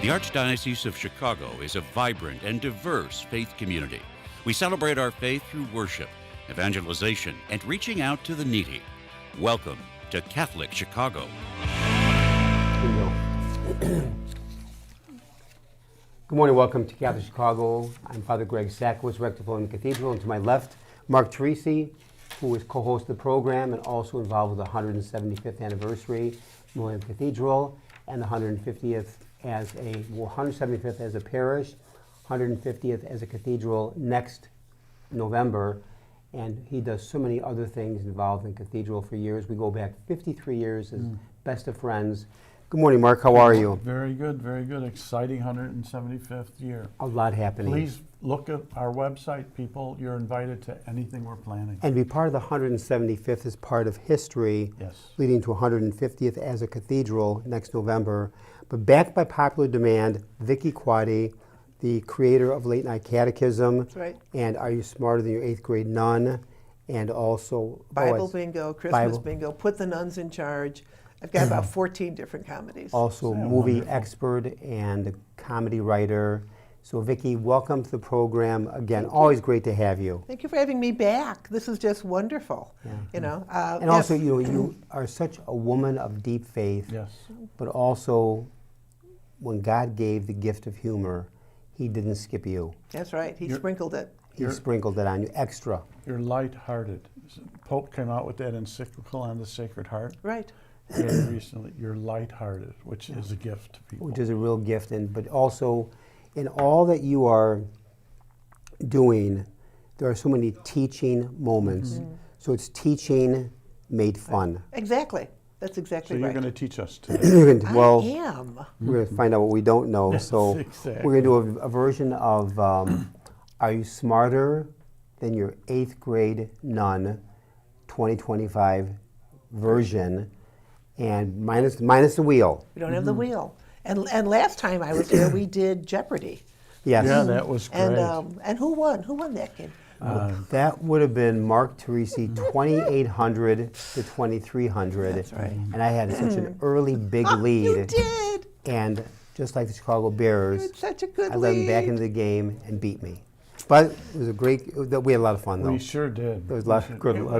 The Archdiocese of Chicago is a vibrant and diverse faith community. We celebrate our faith through worship, evangelization, and reaching out to the needy. Welcome to Catholic Chicago. Good morning, welcome to Catholic Chicago. I'm Father Greg Sakowicz, Rector of the Cathedral, and to my left, Mark Teresi, who is co-host of the program and also involved with the 175th anniversary Millennium Cathedral and the 150th as a 175th as a parish, 150th as a cathedral next November, and he does so many other things involved in cathedral for years. We go back 53 years as best of friends. Good morning, Mark. How are you? Very good, very good. Exciting 175th year. A lot happening. Please look at our website, people. You're invited to anything we're planning. And be part of the 175th as part of history, Yes. leading to 150th as a cathedral next November. But backed by popular demand, Vicki, Quade, the creator of Late Night Catechism, That's right. and Are You Smarter Than Your 8th Grade Nun, and also Bible bingo, Christmas Bible. bingo, put the nuns in charge. I've got about 14 different comedies. Also Yeah, movie wonderful. expert and comedy writer. So Vicki, welcome to the program. Again, always great to have you. Thank you for having me back. This is just wonderful. Yeah. You know, And yes. also, you are such a woman of deep faith, Yes. but also when God gave the gift of humor, he didn't skip you. That's right. He You're- sprinkled it. He You're- sprinkled it on you extra. You're light-hearted. Pope came out with that encyclical on the Sacred Heart Right. very recently. You're light-hearted, which is a gift to people. Which is a real gift, but also in all that you are doing, there are so many teaching moments. So it's teaching made fun. Exactly. That's So exactly you're right. going to teach us today. Well, I am. we're going to find out what we don't know. Yes, So exactly. we're going to do a version of Are You Smarter Than Your 8th Grade Nun 2025 version, and minus the wheel. We don't have the wheel. And last time I was here, we did Jeopardy. Yes. Yeah, that was great. And who won? Who won that game? That would have been Mark Teresi, 2,800 to 2,300. That's right. And I had such an early big lead. You did. And just like the Chicago Bears, It's such a good I let them back lead. into the game and beat me. But it was a great, we had a lot of fun though. We sure did. There was a lot of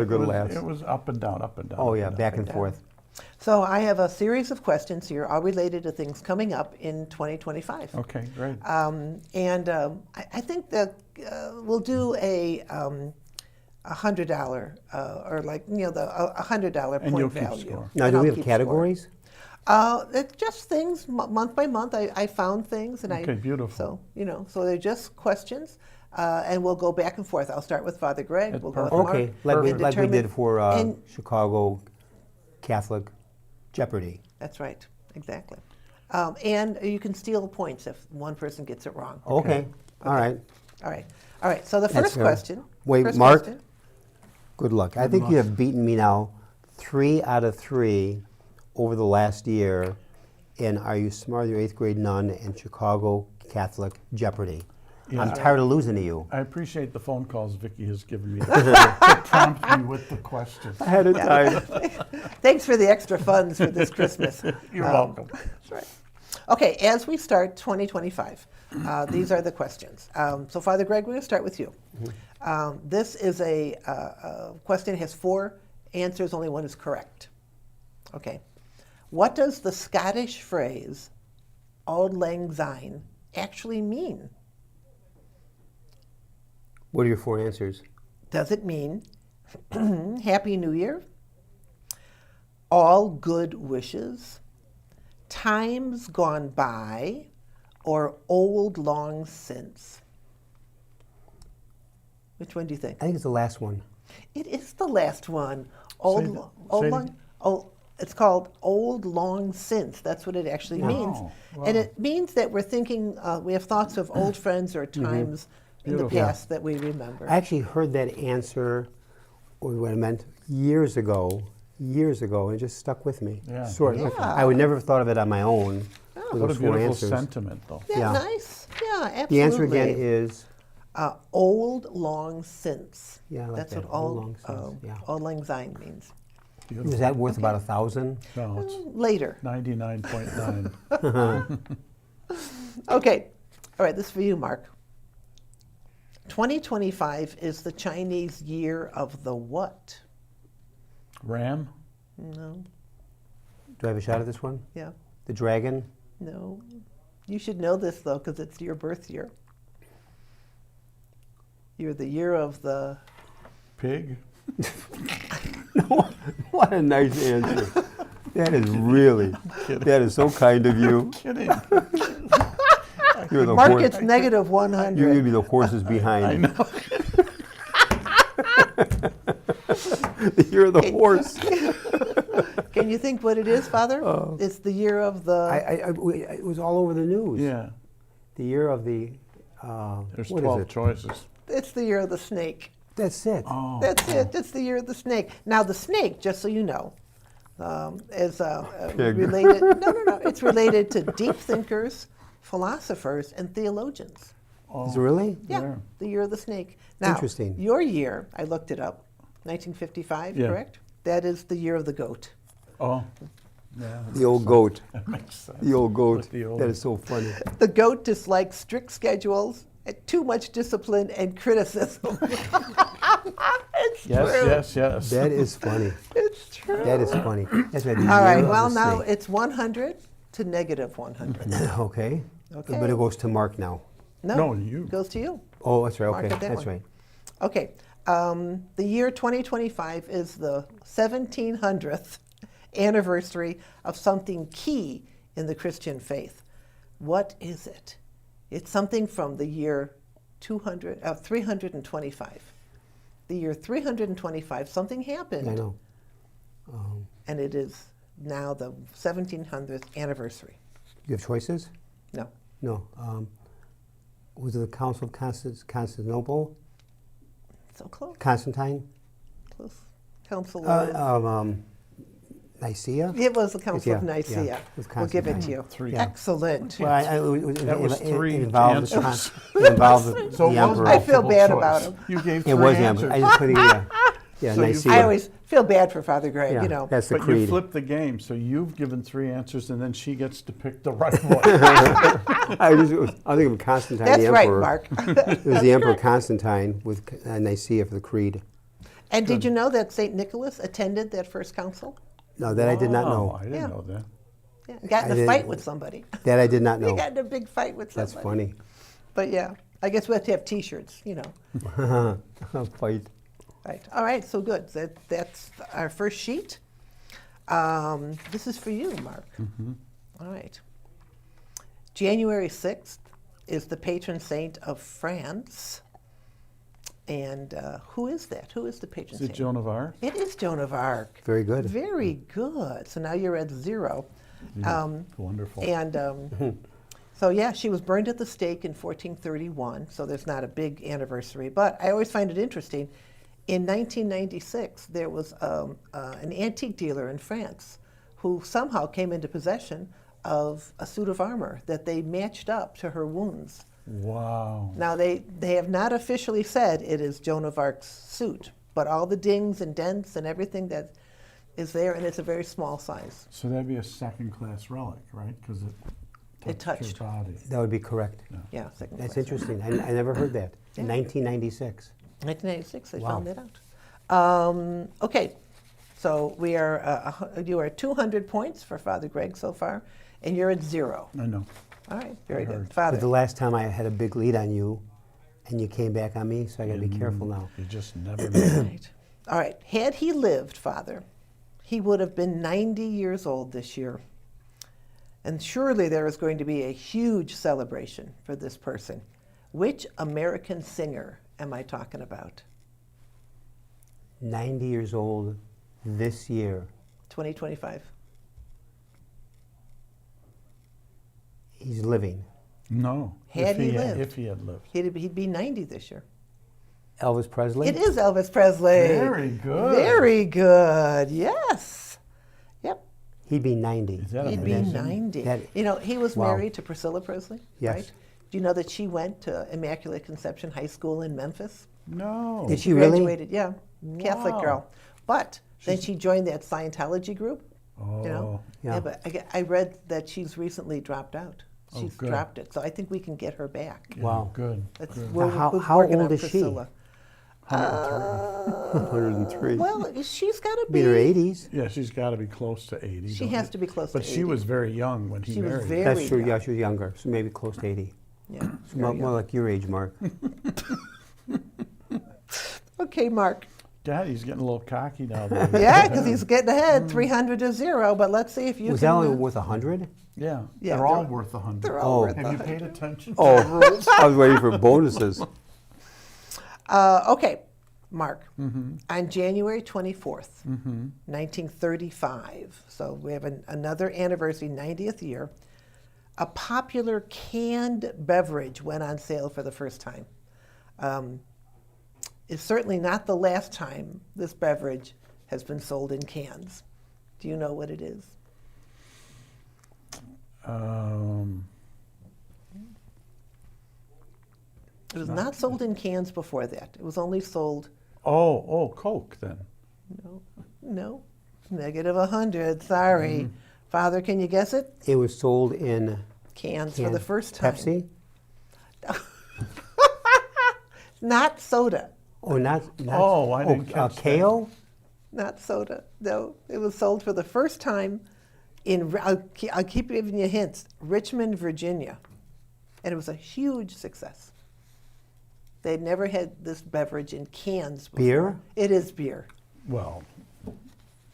good laughs. It was up and down, up and down. Oh up yeah, and back down. and forth. So I have a series of questions here, all related to things coming up in 2025. Okay, great. I think that we'll do a $100 or like the $100 And point you'll keep value. score. Now, And do I'll we have keep categories? score. It's just things month by month. I found things and Okay, beautiful. So they're just questions, and we'll go back and forth. I'll start with Father Greg. That's We'll go with perfect. Mark. Okay, like we and did for and- Chicago Catholic Jeopardy. That's right, exactly. And you can steal points if one person gets it wrong. Okay, all right. All right. So the That's first fair. question. Wait, first Mark? question. Good luck. I think you have beaten me now 3 out of 3 over the last year in Are You Smarter Than Your 8th Grade Nun and Chicago Catholic Jeopardy. Yeah. I'm tired of losing to you. I appreciate the phone calls Vicki has given me to prompt me with the questions. Ahead of time. Thanks for the extra funds for this Christmas. You're welcome. That's right. Okay, as we start 2025, these are the questions. So, Father Greg, we're going to start with you. This is a question that has 4 answers, only one is correct. Okay. What does the Scottish phrase Auld Lang Syne actually mean? What are your 4 answers? Does it mean Happy New Year, all good wishes, times gone by, or old long since? Which one do you think? I think it's the last one. It is the last one. Say It's called old long since. That's what it actually means. Wow. And it means that we're thinking, we have thoughts of old friends or times in the Beautiful. past that we remember. I actually heard that answer, or what it meant, years ago, and it just stuck with me. Yeah, Sort of. beautiful. I would never have thought of it on my own. with What a those 4 beautiful answers. sentiment, though. Yeah, Yeah. nice. Yeah, absolutely. The answer again is old long since. Yeah, I like That's that. what Old long since, yeah. Auld Lang Syne means. Beautiful. is that worth about 1,000? No, it's Later. 99.9. Okay. All right, this is for you, Mark. 2025 is the Chinese year of the what? Ram? No. Do I have a shot at this one? Yeah. The dragon? No. You should know this, though, because it's your birth year. You're the year of the... Pig? What a nice answer. That is really, that is so kind of you. Kidding. You're the Mark horse. gets negative 100. You're going to be the horses behind. I know. You're the horse. Can you think what it is, Father? It's the year of the... It was all over the news. Yeah. The year of the, There's what 12 is it? choices. It's the year of the snake. That's it. Oh. That's it. It's the year of the snake. Now, the snake, just so you know, is Pig. related... No. It's related to deep thinkers, philosophers, and theologians. Oh. Is it really? Yeah, Yeah. the year of the snake. Now, Interesting. your year, I looked it up, 1955, Yeah. correct? That is the year of the goat. Oh. Yeah. The old goat. That makes sense. The old goat. With the old- That is so funny. The goat dislikes strict schedules, too much discipline, and criticism. It's Yes, true. yes. That is funny. It's true. That is funny. That's right. the All right, year of well, the now snake. it's 100 to negative 100. Okay. Okay. But it goes to Mark now. No, you. It goes to you. Oh, that's right. Mark Okay. it that That's one. right. Okay. The year 2025 is the 1700th anniversary of something key in the Christian faith. What is it? It's something from the year 325. The year 325, something happened. I know. And it is now the 1700th anniversary. You have choices? No. No. Was it the Council of Constantinople? So close. Constantine? Close. Council of... Nicaea? It was the Council of Yeah, Nicaea. yeah, with We'll give it to Constantine. you. 3. Yeah. Excellent. Well, That was three it involved the, answers. it involved the, So the it was emperor. I feel multiple bad choice. about him. You gave It 3 was the answers. emperor. I just put it, yeah, So you- Nicaea. I always feel bad for Father Greg, yeah, you know. that's the But you creed. flipped the game, so you've given 3 answers, and then she gets to pick the right one. I think of Constantine That's the right, emperor. Mark. It was the Emperor Constantine with Nicaea for the creed. And did you know that St. Nicholas attended that first council? No, that I did not Oh, know. I didn't Yeah. know that. Yeah, got I in a didn't- fight with somebody. That I did not He know. got in a big fight with somebody. That's funny. But yeah, I guess we have to have T-shirts, you know. Fight. Right. All right, so good. That's our first sheet. This is for you, Mark. All right. January 6th is the patron saint of France. And who is that? Who is the patron Is it saint? Joan of Arc? It is Joan of Arc. Very good. Very good. So now you're at 0. Wonderful. And so, yeah, she was burned at the stake in 1431, so there's not a big anniversary. But I always find it interesting. In 1996, there was an antique dealer in France who somehow came into possession of a suit of armor that they matched up to her wounds. Wow. Now, they have not officially said it is Joan of Arc's suit, but all the dings and dents and everything that is there, and it's a very small size. So that'd be a second-class relic, right? Because It touched. her body. That would be correct. Yeah, second That's class. interesting. I never heard that. In 1996. 1996, they Wow. found that out. Okay, so we are, you are 200 points for Father Greg so far, and you're at 0. I know. All right, very good. heard. But Father, the last time I had a big lead on you, and you came back on me, so I got to be careful now. You just never know. right. All right, had he lived, Father, he would have been 90 years old this year. And surely there is going to be a huge celebration for this person. Which American singer am I talking about? 90 years old this year. 2025. He's living. No. Had he lived. If he had lived. He'd be 90 this year. Elvis Presley? It is Elvis Presley. Very good. Very good. Yes. Yep. He'd be 90. Is that He'd be amazing? 90. That- You know, he was Wow. married to Priscilla Presley, Yes. right? Do you know that she went to Immaculate Conception High School in Memphis? No. Did she really? Graduated, yeah. Catholic Wow. girl. But then she joined that Scientology group, Oh. you know? Yeah. But I read that she's recently dropped out. Oh, She's good. dropped it, so I think we can get her back. Yeah, Wow. Good. That's- good. we're- Now, we're how working old on is she? Priscilla. 103. Well, she's got to Be in her be. 80s. Yeah, she's got to be close to 80. She don't has you? to be close But to she 80. was very young when he She was married. very That's true. young. Yeah, she was younger, so maybe close to 80. Yeah, So very more young. like your age, Mark. Okay, Mark. Daddy's getting a little cocky now. Baby. Yeah, because he's getting ahead, 300 to 0. But let's see if you Was can. that only worth 100? Yeah, Yeah, they're all they're- worth 100. they're all Oh. worth Have you 100. paid attention to Oh, the rules? I was waiting for bonuses. Okay, Mark. Mm-hmm. On January 24th, 1935, so we have another anniversary, 90th year, a popular canned beverage went on sale for the first time. It's certainly not the last time this beverage has been sold in cans. Do you know what it is? It was not sold in cans before that. It was only sold, Coke then. no, negative 100, sorry. Father, can you guess it? It was sold in Cans for the first time. Pepsi? Not soda. Or not? Oh, I didn't catch that. KO? Not soda. No, it was sold for the first time in, I'll keep giving you hints, Richmond, Virginia. And it was a huge success. They'd never had this beverage in cans before. Beer? It is beer. Well,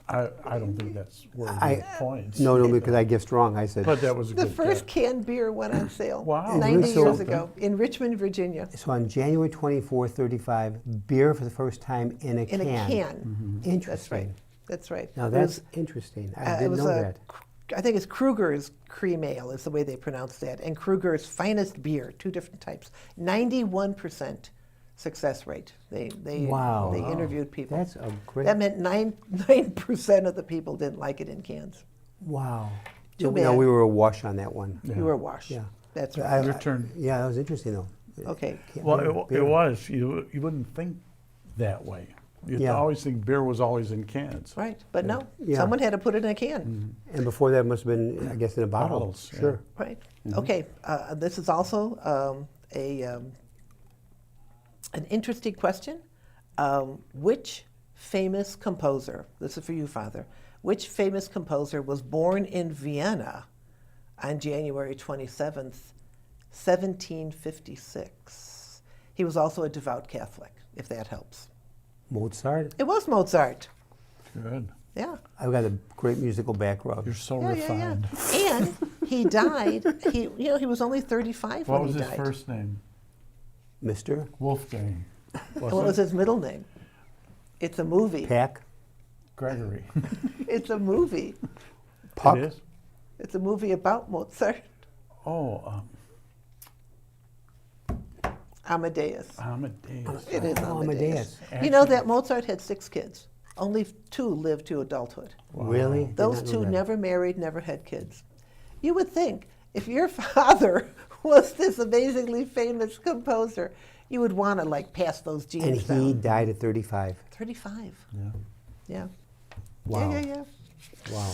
I don't think that's worth points. No, because I guessed wrong. I said. But that was a The good first guess. canned beer went on sale Wow. 90 So- years ago in Richmond, Virginia. So on January 24, 35, beer for the first time in a In can. a can. Interesting. That's right. That's right. Now It that's was- interesting. I it didn't was know a- that. I think it's Kruger's Cream Ale is the way they pronounce that, and Kruger's Finest Beer, two different types. 91% success rate. They Wow. They interviewed people. That's a great. That meant 9% of the people didn't like it in cans. Wow. Too No, bad. we were awash on that one. Yeah. You were washed. Yeah. That's right. Your turn. Yeah, that was interesting though. Okay. Well, Beer. it was. You wouldn't think that way. You'd Yeah. always think beer was always in cans. Right. But no, Yeah. someone had to put it in a can. Mm-hmm. And before that must have been, I guess, in a bottle. Bottles, yeah. Sure. Right. Okay. This is also an interesting question. Which famous composer, this is for you, Father, which famous composer was born in Vienna on January 27th, 1756? He was also a devout Catholic, if that helps. Mozart. It was Mozart. Good. Yeah. I've got a great musical background. You're so Yeah, yeah, refined. yeah. And he died, he was only 35 What when was he his died. first name? Mr. Wolfgang. And what was his middle name? It's a movie. Pack. Gregory. It's a movie. Puck. It is? It's a movie about Mozart. Oh, Amadeus. Amadeus. It is Oh, Amadeus. Amadeus. You know that Mozart had 6 kids. Only 2 lived to adulthood. Really? Did Those not know 2 that. never married, never had kids. You would think if your father was this amazingly famous composer, you would want to like pass those genes And he down. died at 35. 35. Yeah. Yeah. Wow. Yeah. Wow.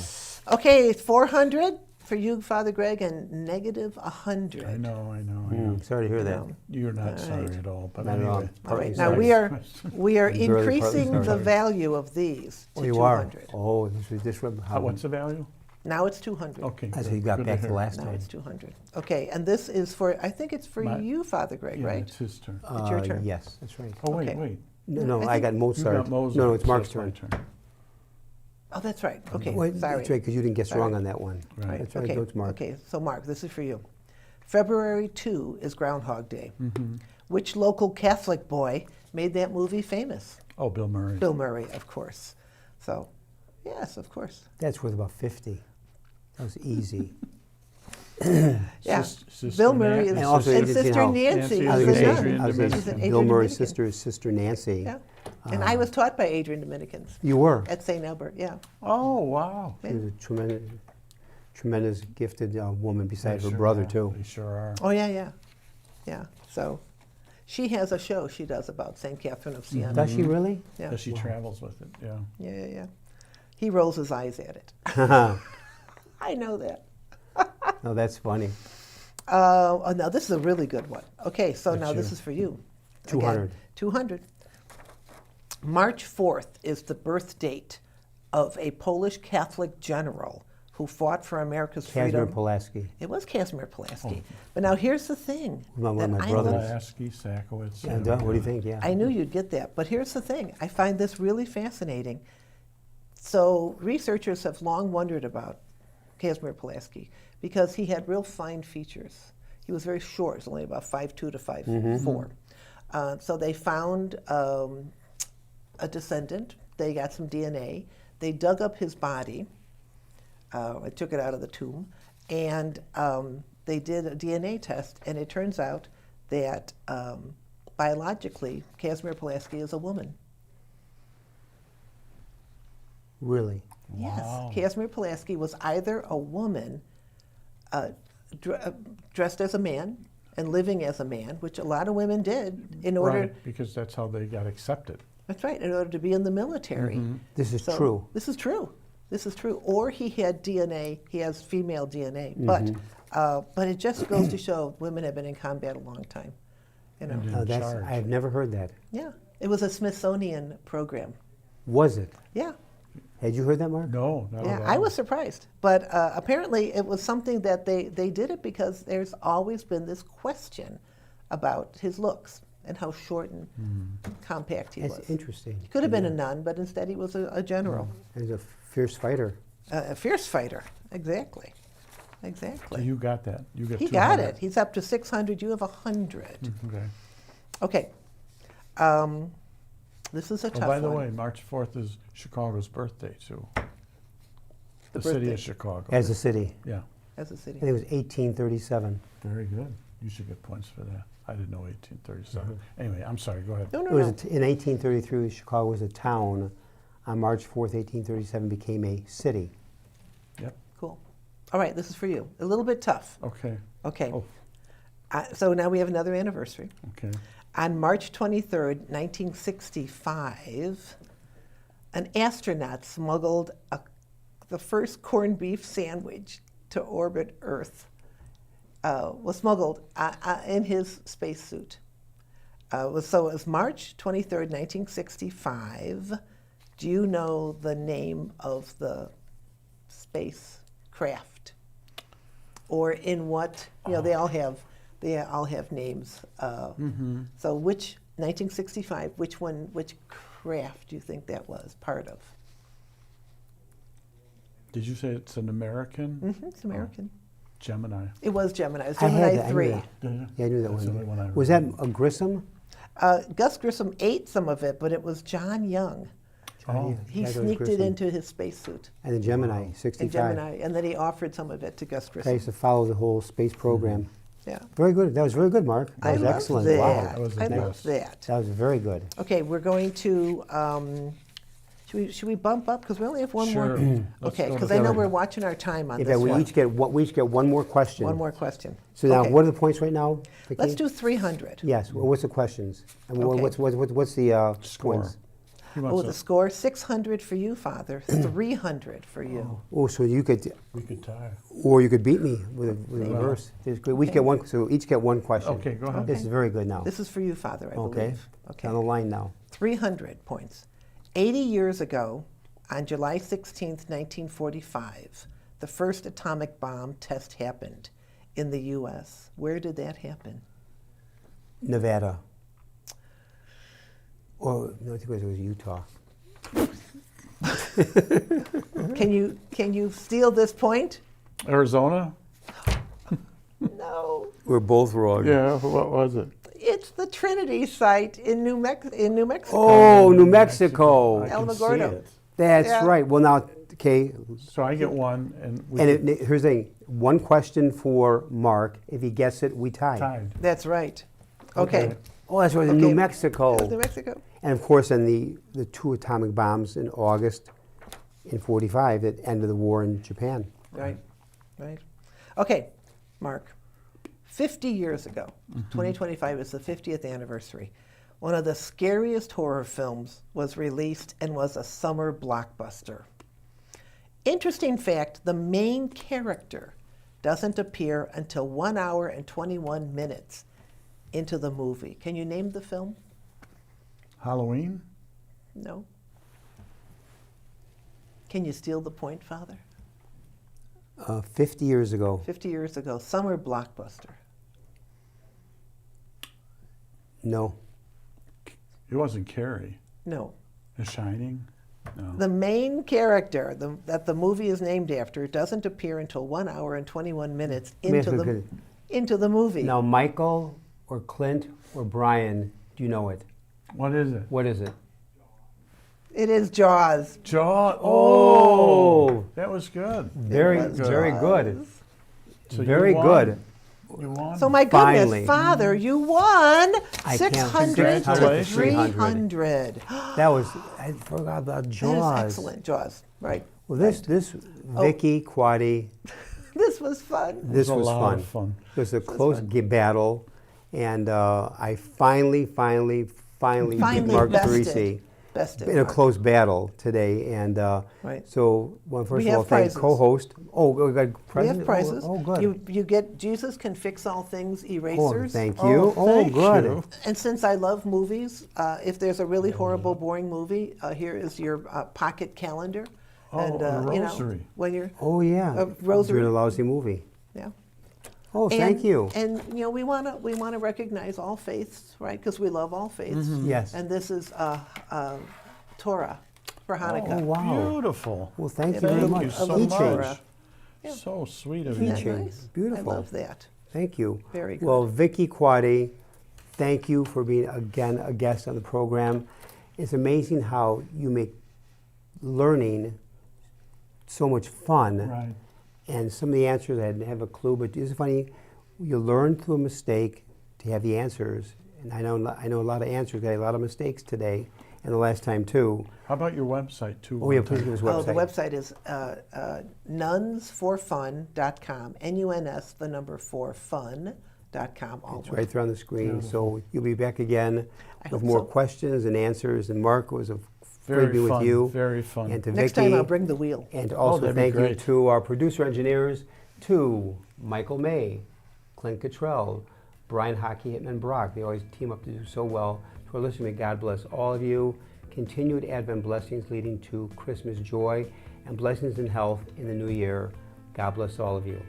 Okay, 400 for you, Father Greg, and negative 100. I know. Sorry to hear that. No. You're not All sorry right. at all. But Not at all. anyway. All right, Partly now sorry. we are Barely partly increasing the sorry. value of these to Oh, you are. 200. Oh, this was how. What's the value? Now it's 200. Okay. That's good. how you got Good back to to hear. last Now time. it's 200. Okay, and this is for, I think it's for My- you, Father Greg, Yeah, right? it's his turn. It's your turn. Yes, that's right. Oh, wait, okay. wait. No, I I got think- Mozart. You got Mozart. No, it's so Mark's it's my turn. Oh, that's right. Okay, Wait, sorry. That's right, because you didn't guess Sorry. wrong on that one. Right. That's right, Okay, go to Mark. okay, so Mark, this is for you. February 2 is Groundhog Day. Mm-hmm. Which local Catholic boy made that movie famous? Oh, Bill Murray. Bill Murray, of course. So, yes, of course. That's worth about 50. That was easy. Yeah. Sister Bill Murray Nancy. is, And also and Adrian Sister Hall. Nancy I is was the gonna nun. say- I was gonna She's say an Bill Adrian Murray's Dominican. sister is Sister Nancy. Yeah. And I was taught by Adrian Dominicans You were. at St. Albert, yeah. Oh, wow. She was a tremendous gifted woman beside They her sure brother, are. too. They sure are. Oh, yeah. So she has a show she does about St. Catherine of Siena. Does she really? Yeah. Yeah, she travels with it, yeah. Yeah. He rolls his eyes at it. I know that. No, that's funny. Oh, now this is a really good one. Okay, so That's now this you. is for you. 200. Again, 200. March 4th is the birth date of a Polish Catholic general who fought for America's Casimir freedom. Pulaski. It was Casimir Pulaski. But now here's the thing. One of that my I brothers. love- Pulaski, Sakowicz. Yeah, what do you think? Yeah. I knew you'd get that. But here's the thing. I find this really fascinating. So researchers have long wondered about Casimir Pulaski because he had real fine features. He was very short. He was only about 5'2" to 5'4". So they found a descendant. They got some DNA. They dug up his body. I took it out of the tomb. And they did a DNA test. And it turns out that biologically, Casimir Pulaski is a woman. Really? Wow. Yes, Casimir Pulaski was either a woman dressed as a man and living as a man, which a lot of women did in order. Right, because that's how they got accepted. That's right, in order to be in the military. This is So, true. This is true. This is true. Or he had DNA. He has female DNA, but it just goes to show women have been in combat a long time. You know. And Oh, in that's, charge. I've never heard that. Yeah, it was a Smithsonian program. Was it? Yeah. Had you heard that, Mark? No, not Yeah, at all. I was surprised. But apparently it was something that they did it because there's always been this question about his looks and how short and compact he That's was. interesting. He could have been a nun, but instead he was a general, He's a fierce fighter. a fierce fighter. Exactly. So Exactly. you got that. You got He 200. got it. He's up to 600. You have 100. Okay. Okay. This is a tough Oh, by the one. way, March 4th is Chicago's birthday, too. The The city birthday. of Chicago. As a city. Yeah, As a city. I think it was 1837. very good. You should get points for that. I didn't know 1837. Anyway, I'm sorry, go ahead. No, no, It was no. in 1833, Chicago was a town. On March 4th, 1837, became a city. Yep, Cool. All right, this is for you. A little bit tough. okay. Okay. Oh, So now we have another anniversary. okay. On March 23rd, 1965, an astronaut smuggled the first corned beef sandwich to orbit Earth. Was smuggled in his spacesuit. So it was March 23rd, 1965. Do you know the name of the spacecraft? Or in what, they all have names. So which 1965? Which craft do you think that was part of? Did you say it's an American? It's American. Gemini. It was Gemini. It was I had Gemini that, I knew 3. that. Did you? Yeah, I knew that That's the only one. one I Was that remember. a Grissom? Gus Grissom ate some of it, but it was John Young. Oh, Yeah, He I thought it was sneaked it Grissom. into his spacesuit. And the Gemini, And 65. Gemini, and then he offered some of it to Gus I Grissom. used to follow the whole space program. Yeah. Very good. That was very good, Mark. That I was love excellent. that. Wow. That was I the love best. that. That was very good. Okay, we're going to. Should we bump up because we only have one Sure. more? Let's Okay, go because to I know that. we're watching our time on In this fact, we one. each get one more question. One more question. So now, Okay. what are the points right now, Vicki? Let's do 300. Yes. Well, what's the questions? And Okay. what's the Score. points? He Oh, wants the a- score 600 for you, Father. 300 for you. Oh, so you could, we could tie. or you could beat me with a Well. verse. We each get one. So each get one question. Okay, go ahead. This is very good now. This is for you, Father, I Okay. believe. On the line now. 300 points. 80 years ago, on July 16th, 1945, the first atomic bomb test happened in the U.S. Where did that happen? Nevada. Or no, I think it was Utah. Can you steal this point? Arizona? No. We're both wrong. Yeah, what was it? It's the Trinity site in New Mexico. Oh, New Mexico. I El can see Magordo. it. That's Yeah. right. Well, now, okay. So I get one, and we And here's the thing. One question for Mark. If he gets it, we tie. tied. That's right. Okay. Oh, that's right. In Okay. New Mexico. It was New Mexico. And of course, then the two atomic bombs in August in 45 that ended the war in Japan. Right. Right. Okay, Mark. 50 years ago, 2025 is the 50th anniversary. One of the scariest horror films was released and was a summer blockbuster. Interesting fact, the main character doesn't appear until 1 hour and 21 minutes into the movie. Can you name the film? Halloween? No. Can you steal the point, Father? 50 years ago. 50 years ago, summer blockbuster. No. It wasn't Carrie. No. The Shining? No. The main character that the movie is named after doesn't appear until 1 hour and 21 minutes into the movie. Now, Michael or Clint or Brian, do you know it? What is it? What is it? It is Jaws. Jaws. Oh! That was good. Very was good. So Very you won. good. You won? So my goodness, Finally. Father, you won I can't- 600 to Congratulations. 300. That was, I forgot about Jaws. That is excellent, Jaws. Right. Well, this Vicki, Quade, This was fun. this a was lot fun. of fun. It was a close battle, and I finally beat Mark Teresi Bested. in a close battle today. And Right. so, well, first We of all, have thank prizes. co-host. Oh, we got We prizes? have prizes. Oh, good. You get Jesus Can Fix All Things Oh, erasers. thank you. thank good. you. And since I love movies, if there's a really horrible, boring movie, here is your pocket calendar. Oh, and a you know, rosary. when you're Oh, yeah. A rosary. Doing a lousy movie. yeah. Oh, thank you. And you know, we want to recognize all faiths, right? Because we love all faiths. Yes. And this is Torah for Hanukkah. Oh, wow. Beautiful. Well, thank you Thank very you much. so Key much. change. Yeah. So sweet of Isn't you. that Teaching. nice? Beautiful. I love that. Thank you. Very good. Well, Vicki Quade, thank you for being, again, a guest on the program. It's amazing how you make learning so much fun. Right. And some of the answers I didn't have a clue, but it's funny, you learn through a mistake to have the answers. And I know a lot of answers, I had a lot of mistakes today, and the last time too. How about your website, too? Oh, yeah, one please time? give us Oh, the website. website is nunsforfun.com. NUNS, the number 4 fun.com. All It's one. right there on the screen. So you'll be back again I with hope more so. questions and answers. And Mark, it was a great Very being fun. with you. Very fun. And to Next Vicki. time I'll bring the wheel. And also that'd be thank you great. to our producer engineers, to Michael May, Clint Cottrell, Brian Hockey Hitman Brock. They always team up to do so well. For listening, God bless all of you. Continued Advent blessings leading to Christmas joy and blessings in health in the new year. God bless all of you.